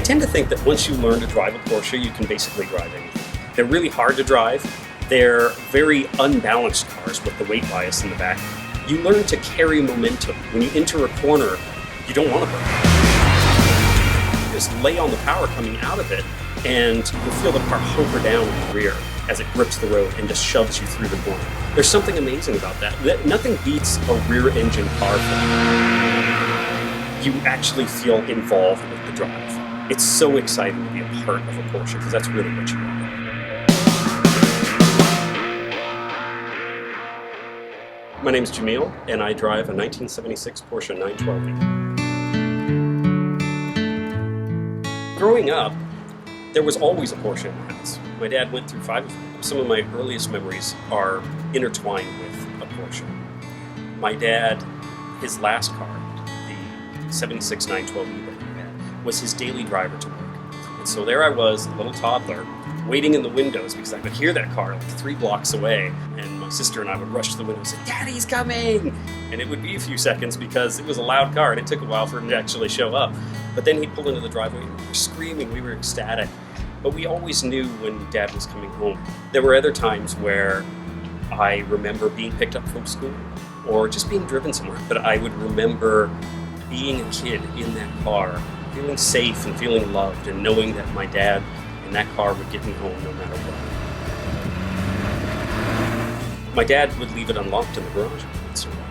tend to think that once you learn to drive a Porsche, you can basically drive anything. They're really hard to drive. They're very unbalanced cars with the weight bias in the back. You learn to carry momentum. When you enter a corner, you don't want to brake. You just lay on the power coming out of it, and you feel the car hunker down in the rear as it grips the road and just shoves you through the corner. There's something amazing about that. Nothing beats a rear engine car for you. You actually feel involved with the drive. It's so exciting to be a part of a Porsche because that's really what you want. My name is Jameel, and I drive a 1976 Porsche 912E. Growing up, there was always a Porsche in my house. My dad went through 5 of them. Some of my earliest memories are intertwined with a Porsche. My dad, his last car, the 76 912E that he had, was his daily driver to work. And so there I was, a little toddler, waiting in the windows because I could hear that car like 3 blocks away, and my sister and I would rush to the window and say, "Daddy's coming!" And it would be a few seconds because it was a loud car and it took a while for him to actually show up. But then he'd pull into the driveway and we were screaming, we were ecstatic. But we always knew when Dad was coming home. There were other times where I remember being picked up from school or just being driven somewhere, but I would remember being a kid in that car, feeling safe and feeling loved and knowing that my dad in that car would get me home no matter what. My dad would leave it unlocked in the garage once in a while.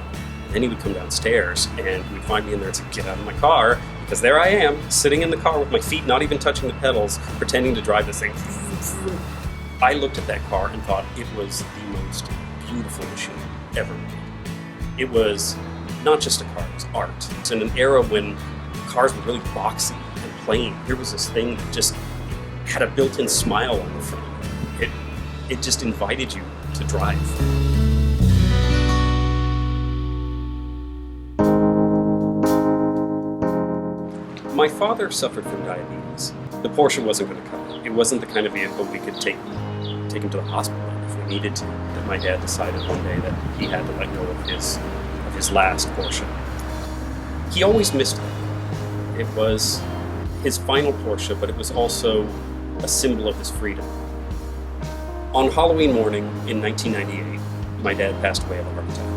Then he would come downstairs and he would find me in there and say, "Get out of my car," because there I am, sitting in the car with my feet not even touching the pedals, pretending to drive this thing. I looked at that car and thought it was the most beautiful machine ever made. It was not just a car, it was art. It's in an era when cars were really boxy and plain. Here was this thing that just had a built-in smile on the front. It just invited you to drive. My father suffered from diabetes. The Porsche wasn't going to cut it. It wasn't the kind of vehicle we could take him to the hospital if we needed to. But my dad decided one day that he had to let go of his last Porsche. He always missed it. It was his final Porsche, but it was also a symbol of his freedom. On Halloween morning in 1998, my dad passed away of a heart attack.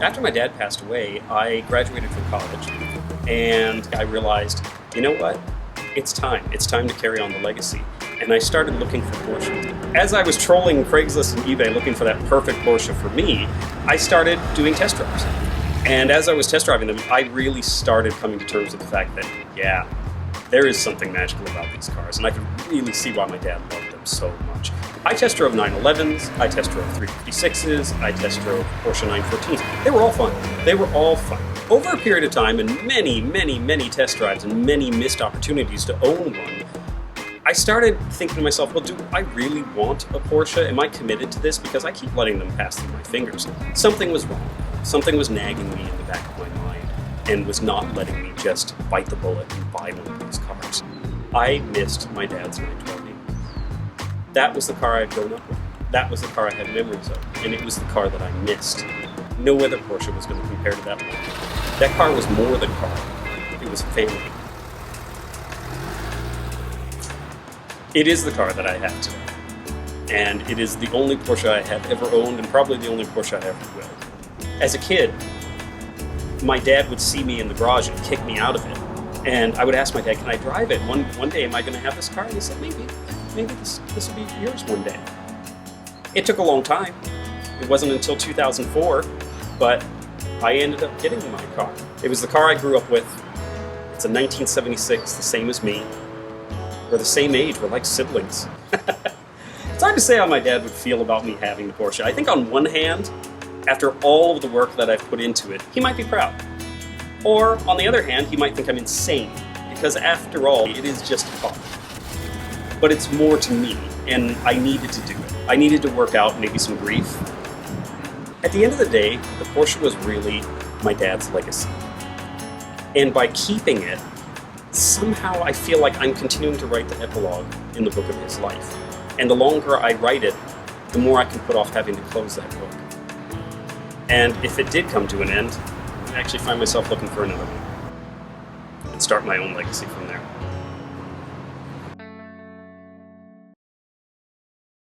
After my dad passed away, I graduated from college, and I realized, you know what? It's time. It's time to carry on the legacy. And I started looking for Porsches. As I was trolling Craigslist and eBay looking for that perfect Porsche for me, I started doing test drives. And as I was test driving them, I really started coming to terms with the fact that, yeah, there is something magical about these cars, and I could really see why my dad loved them so much. I test drove 911s, I test drove 356s, I test drove Porsche 914s. They were all fun. They were all fun. Over a period of time, and many, many, many test drives and many missed opportunities to own one, I started thinking to myself, well, do I really want a Porsche? Am I committed to this? Because I keep letting them pass through my fingers. Something was wrong. Something was nagging me in the back of my mind and was not letting me just bite the bullet and buy one of these cars. I missed my dad's 912E. That was the car I had grown up with. That was the car I had memories of, and it was the car that I missed. No other Porsche was going to compare to that one. That car was more than car. It was family. It is the car that I have today, and it is the only Porsche I have ever owned, and probably the only Porsche I ever will. As a kid, my dad would see me in the garage and kick me out of it, and I would ask my dad, "Can I drive it? One day, am I going to have this car?" And he said, maybe this will be yours one day. It took a long time. It wasn't until 2004, but I ended up getting my car. It was the car I grew up with. It's a 1976, the same as me. We're the same age, we're like siblings. It's hard to say how my dad would feel about me having the Porsche. I think on one hand, after all of the work that I've put into it, he might be proud. Or on the other hand, he might think I'm insane, because after all, it is just a car. But it's more to me, and I needed to do it. I needed to work out maybe some grief. At the end of the day, the Porsche was really my dad's legacy. And by keeping it, somehow I feel like I'm continuing to write the epilogue in the book of his life. And the longer I write it, the more I can put off having to close that book. And if it did come to an end, I actually find myself looking for another one and start my own legacy from there.